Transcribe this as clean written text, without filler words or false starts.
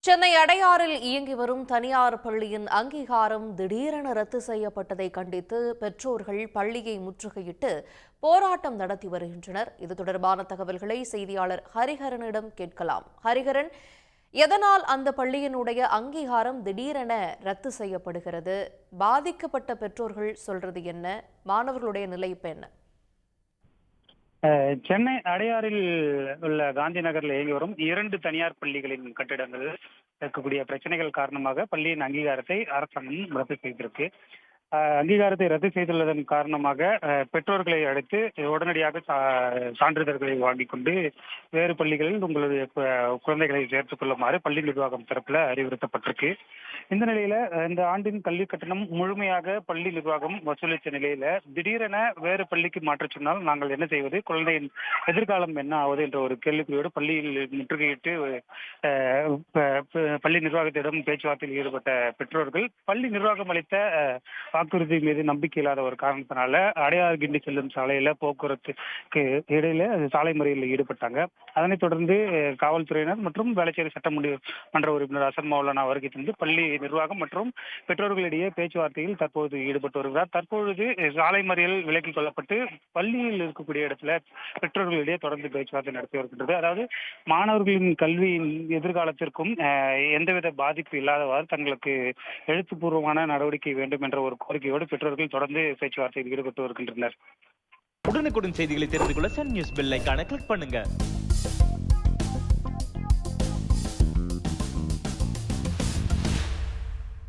சென்னை அடையாறில் இயங்கி வரும் தனியார் பள்ளியின் அங்கீகாரம் திடீரென ரத்து செய்யப்பட்டதை கண்டித்து பெற்றோர்கள் பள்ளியை முற்றுகையிட்டு போராட்டம் நடத்தி வருகின்றனர். இது தொடர்பான தகவல்களை செய்தியாளர் ஹரிஹரனிடம் கேட்கலாம். ஹரிஹரன், எதனால் அந்த பள்ளியினுடைய அங்கீகாரம் திடீரென ரத்து செய்யப்படுகிறது? பாதிக்கப்பட்ட பெற்றோர்கள் சொல்றது என்ன? மாணவர்களுடைய நிலை இப்ப என்ன? சென்னை அடையாறில் உள்ள காந்தி நகரில் இயங்கி வரும் 2 தனியார் பள்ளிகளின் கட்டிடங்கள் இருக்கக்கூடிய பிரச்சனைகள் காரணமாக பள்ளியின் அங்கீகாரத்தை அரசாங்கம் ரத்து செய்திருக்கு. அங்கீகாரத்தை ரத்து செய்துள்ளதன் காரணமாக பெற்றோர்களை அழைத்து உடனடியாக சான்றிதழ்களை வாங்கிக் கொண்டு வேறு பள்ளிகளில் உங்களுடைய குழந்தைகளை சேர்த்துக் கொள்ளுமாறு பள்ளி நிர்வாகம் தரப்புல அறிவுறுத்தப்பட்டிருக்கு. இந்த நிலையில இந்த ஆண்டின் கல்வி கட்டணம் முழுமையாக பள்ளி நிர்வாகம் வசூலித்த நிலையில திடீரென வேறு பள்ளிக்கு மாற்றச் சொன்னால் நாங்கள் என்ன செய்வது, குழந்தையின் எதிர்காலம் என்ன ஆவது என்ற ஒரு கேள்விக்குறியோடு பள்ளியில் முற்றுகையிட்டு பள்ளி நிர்வாகத்திடம் பேச்சுவார்த்தையில் ஈடுபட்ட பெற்றோர்கள் பள்ளி நிர்வாகம் அளித்த வாக்குறுதி மீது நம்பிக்கை இல்லாத ஒரு காரணத்தினால அடையாறு கிண்டி செல்லும் சாலையில போக்குவரத்துக்கு இடையில சாலை மறியலில் ஈடுபட்டாங்க. அதனைத் தொடர்ந்து காவல்துறையினர் மற்றும் வேளச்சேரி சட்டமன்ற உறுப்பினர் அசன் மௌலானா வருகை தந்து பள்ளி நிர்வாகம் மற்றும் பெற்றோர்களிடையே பேச்சுவார்த்தையில் தற்போது ஈடுபட்டு வருகிறார். தற்பொழுது சாலை மறியல் விலக்கிக் கொள்ளப்பட்டு பள்ளியில் இருக்கக்கூடிய இடத்துல பெற்றோர்களிடையே தொடர்ந்து பேச்சுவார்த்தை நடத்தி வருகின்றது. அதாவது மாணவர்களின் கல்வியின் எதிர்காலத்திற்கும் எந்தவித பாதிப்பு இல்லாதவாறு தங்களுக்கு எழுத்துப்பூர்வமான நடவடிக்கை வேண்டும் என்ற ஒரு கோரிக்கையோடு பெற்றோர்கள் தொடர்ந்து பேச்சுவார்த்தையில் ஈடுபட்டு வருகின்றனர். உடனுக்குடன் செய்திகளை தெரிந்து கொள்ள சன் நியூஸ் பெல் ஐகானை கிளிக் பண்ணுங்க.